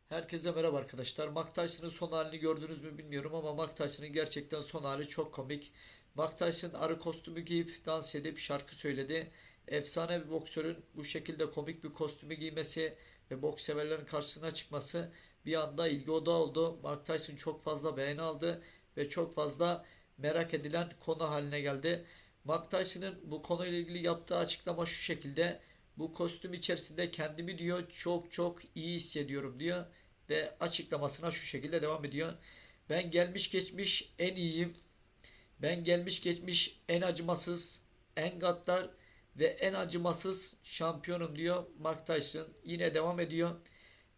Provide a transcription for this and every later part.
Herkese merhaba arkadaşlar. Mike Tyson'ın son halini gördünüz mü bilmiyorum ama Mike Tyson'ın gerçekten son hali çok komik. Mike Tyson arı kostümü giyip dans edip şarkı söyledi. Efsane bir boksörün bu şekilde komik bir kostümü giymesi ve boks severlerin karşısına çıkması bir anda ilgi odağı oldu. Mike Tyson çok fazla beğeni aldı ve çok fazla merak edilen konu haline geldi. Mike Tyson'ın bu konuyla ilgili yaptığı açıklama şu şekilde. Bu kostüm içerisinde kendimi diyor çok çok iyi hissediyorum diyor ve açıklamasına şu şekilde devam ediyor. Ben gelmiş geçmiş en iyiyim. Ben gelmiş geçmiş en acımasız, en gaddar ve en acımasız şampiyonum diyor Mike Tyson. Yine devam ediyor.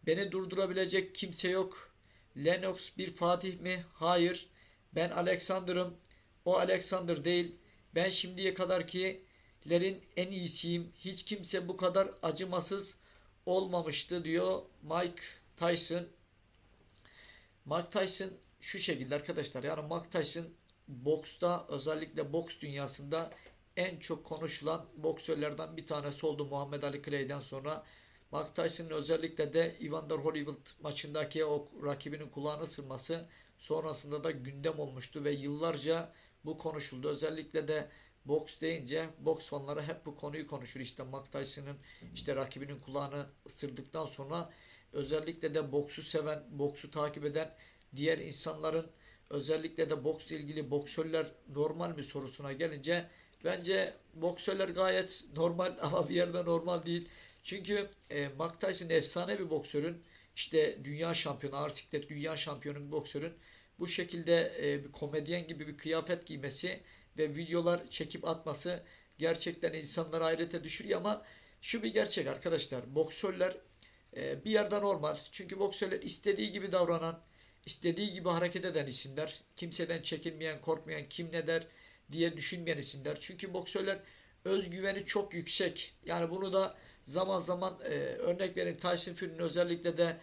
Beni durdurabilecek kimse yok. Lennox bir Fatih mi? Hayır. Ben Alexander'ım. O Alexander değil. Ben şimdiye kadarkilerin en iyisiyim. Hiç kimse bu kadar acımasız olmamıştı diyor Mike Tyson. Mike Tyson şu şekilde arkadaşlar. Yani Mike Tyson boksta, özellikle boks dünyasında en çok konuşulan boksörlerden bir tanesi oldu Muhammed Ali Clay'den sonra. Mike Tyson'ın özellikle de Evander Holyfield maçındaki o rakibinin kulağını ısırması sonrasında da gündem olmuştu ve yıllarca bu konuşuldu. Özellikle de boks deyince boks fanları hep bu konuyu konuşur. İşte Mike Tyson'ın işte rakibinin kulağını ısırdıktan sonra özellikle de boksu seven, boksu takip eden diğer insanların özellikle de boksla ilgili boksörler normal mi sorusuna gelince bence boksörler gayet normal ama bir yerde normal değil. Çünkü Mike Tyson efsane bir boksörün işte dünya şampiyonu, ağır siklet dünya şampiyonu bir boksörün bu şekilde bir komedyen gibi bir kıyafet giymesi ve videolar çekip atması gerçekten insanları hayrete düşürüyor ama şu bir gerçek arkadaşlar. Boksörler bir yerde normal. Çünkü boksörler istediği gibi davranan, istediği gibi hareket eden isimler. Kimseden çekinmeyen, korkmayan, kim ne der diye düşünmeyen isimler. Çünkü boksörler özgüveni çok yüksek. Yani bunu da zaman zaman örnek vereyim Tyson Fury'nin özellikle de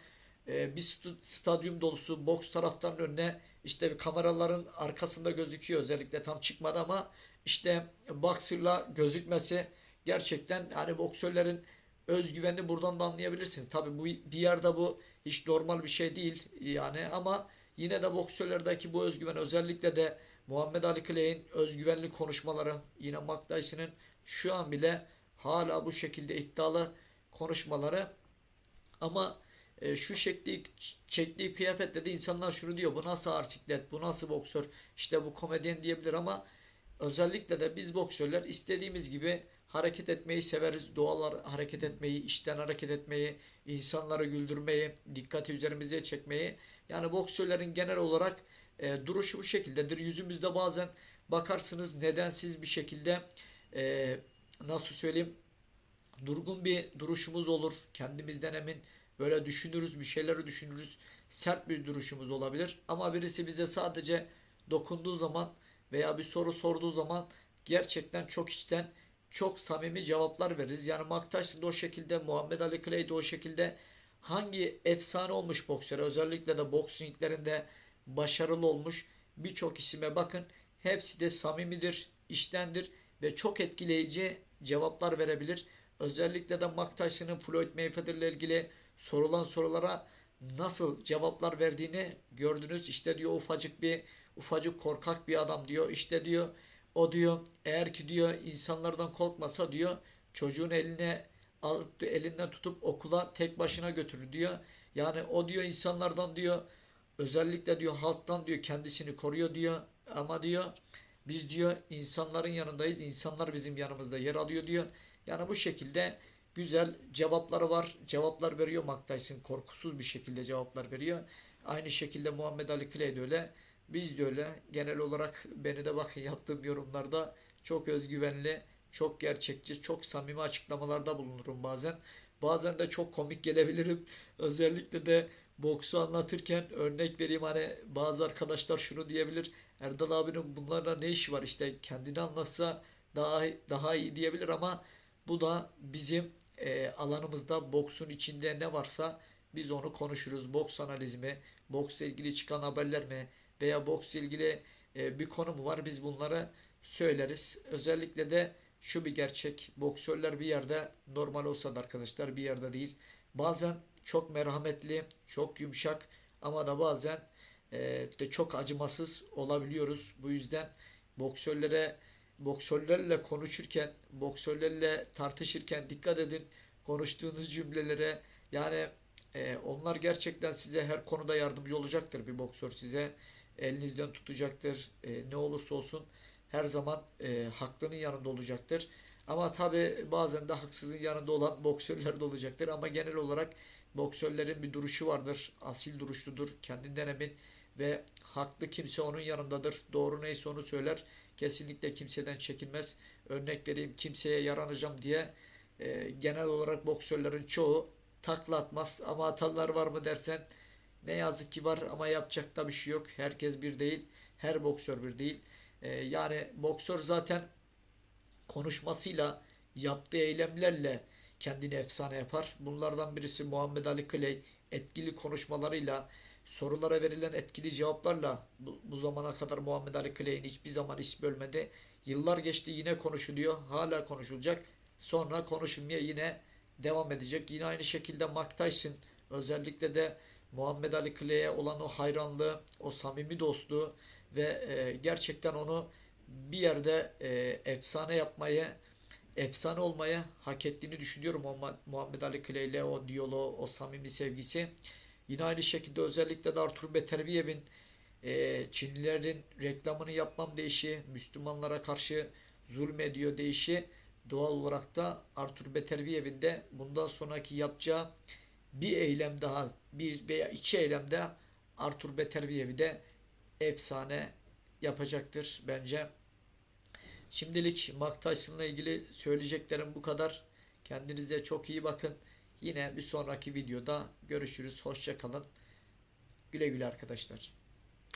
bir stadyum dolusu boks taraftarının önüne işte kameraların arkasında gözüküyor özellikle tam çıkmadı ama işte boxer'la gözükmesi gerçekten hani boksörlerin özgüvenini buradan da anlayabilirsiniz. Tabi bu bir yerde bu hiç normal bir şey değil yani ama yine de boksörlerdeki bu özgüven özellikle de Muhammed Ali Clay'in özgüvenli konuşmaları yine Mike Tyson'ın şu an bile hala bu şekilde iddialı konuşmaları ama şu şekli çektiği kıyafetle de insanlar şunu diyor. Bu nasıl artiklet, bu nasıl boksör, işte bu komedyen diyebilir ama özellikle de biz boksörler istediğimiz gibi hareket etmeyi severiz. Doğal hareket etmeyi, işten hareket etmeyi, insanları güldürmeyi, dikkati üzerimize çekmeyi. Yani boksörlerin genel olarak duruşu bu şekildedir. Yüzümüzde bazen bakarsınız nedensiz bir şekilde nasıl söyleyeyim durgun bir duruşumuz olur. Kendimizden emin böyle düşünürüz, bir şeyleri düşünürüz. Sert bir duruşumuz olabilir. Ama birisi bize sadece dokunduğu zaman veya bir soru sorduğu zaman gerçekten çok içten, çok samimi cevaplar veririz. Yani Mike Tyson da o şekilde, Muhammed Ali Clay de o şekilde hangi efsane olmuş boksör, özellikle de boks ringlerinde başarılı olmuş birçok isime bakın. Hepsi de samimidir, içtendir ve çok etkileyici cevaplar verebilir. Özellikle de Mike Tyson'ın Floyd Mayweather ile ilgili sorulan sorulara nasıl cevaplar verdiğini gördünüz. İşte diyor ufacık korkak bir adam diyor. İşte diyor o diyor eğer ki diyor insanlardan korkmasa diyor çocuğun eline alıp elinden tutup okula tek başına götürür diyor. Yani o diyor insanlardan diyor özellikle diyor halktan diyor kendisini koruyor diyor ama diyor biz diyor insanların yanındayız. İnsanlar bizim yanımızda yer alıyor diyor. Yani bu şekilde güzel cevapları var. Cevaplar veriyor Mike Tyson. Korkusuz bir şekilde cevaplar veriyor. Aynı şekilde Muhammed Ali Clay de öyle. Biz de öyle. Genel olarak beni de bakın yaptığım yorumlarda çok özgüvenli, çok gerçekçi, çok samimi açıklamalarda bulunurum bazen. Bazen de çok komik gelebilirim. Özellikle de boksu anlatırken örnek vereyim hani bazı arkadaşlar şunu diyebilir. Erdal abinin bunlarla ne işi var işte kendini anlatsa daha iyi diyebilir ama bu da bizim alanımızda boksun içinde ne varsa biz onu konuşuruz. Boks analizi mi, boksla ilgili çıkan haberler mi veya boksla ilgili bir konu mu var biz bunları söyleriz. Özellikle de şu bir gerçek. Boksörler bir yerde normal olsa da arkadaşlar bir yerde değil. Bazen çok merhametli, çok yumuşak ama da bazen de çok acımasız olabiliyoruz. Bu yüzden boksörlere boksörlerle konuşurken, boksörlerle tartışırken dikkat edin konuştuğunuz cümlelere. Yani onlar gerçekten size her konuda yardımcı olacaktır. Bir boksör size elinizden tutacaktır. Ne olursa olsun her zaman haklının yanında olacaktır. Ama tabi bazen de haksızın yanında olan boksörler de olacaktır. Ama genel olarak boksörlerin bir duruşu vardır. Asil duruşludur. Kendinden emin ve haklı kimse onun yanındadır. Doğru neyse onu söyler. Kesinlikle kimseden çekinmez. Örnek vereyim, kimseye yaranacağım diye genel olarak boksörlerin çoğu takla atmaz. Ama atanlar var mı dersen ne yazık ki var ama yapacak da bir şey yok. Herkes bir değil. Her boksör bir değil. Yani boksör zaten konuşmasıyla, yaptığı eylemlerle kendini efsane yapar. Bunlardan birisi Muhammed Ali Clay. Etkili konuşmalarıyla, sorulara verilen etkili cevaplarla bu zamana kadar Muhammed Ali Clay'in hiçbir zaman ismi ölmedi. Yıllar geçti, yine konuşuluyor. Hala konuşulacak. Sonra konuşulmaya yine devam edecek. Yine aynı şekilde Mike Tyson, özellikle de Muhammed Ali Clay'e olan o hayranlığı, o samimi dostluğu ve gerçekten onu bir yerde efsane yapmayı, efsane olmayı hak ettiğini düşünüyorum Muhammed Ali Clay ile o diyaloğu, o samimi sevgisi. Yine aynı şekilde özellikle de Artur Beterbiyev'in Çinlilerin reklamını yapmam deyişi, Müslümanlara karşı zulmediyor deyişi, doğal olarak da Artur Beterbiyev'in de bundan sonraki yapacağı bir eylem daha, bir veya iki eylem daha Artur Beterbiyev'i de efsane yapacaktır bence. Şimdilik Mike Tyson'la ilgili söyleyeceklerim bu kadar. Kendinize çok iyi bakın. Yine bir sonraki videoda görüşürüz. Hoşça kalın. Güle güle arkadaşlar.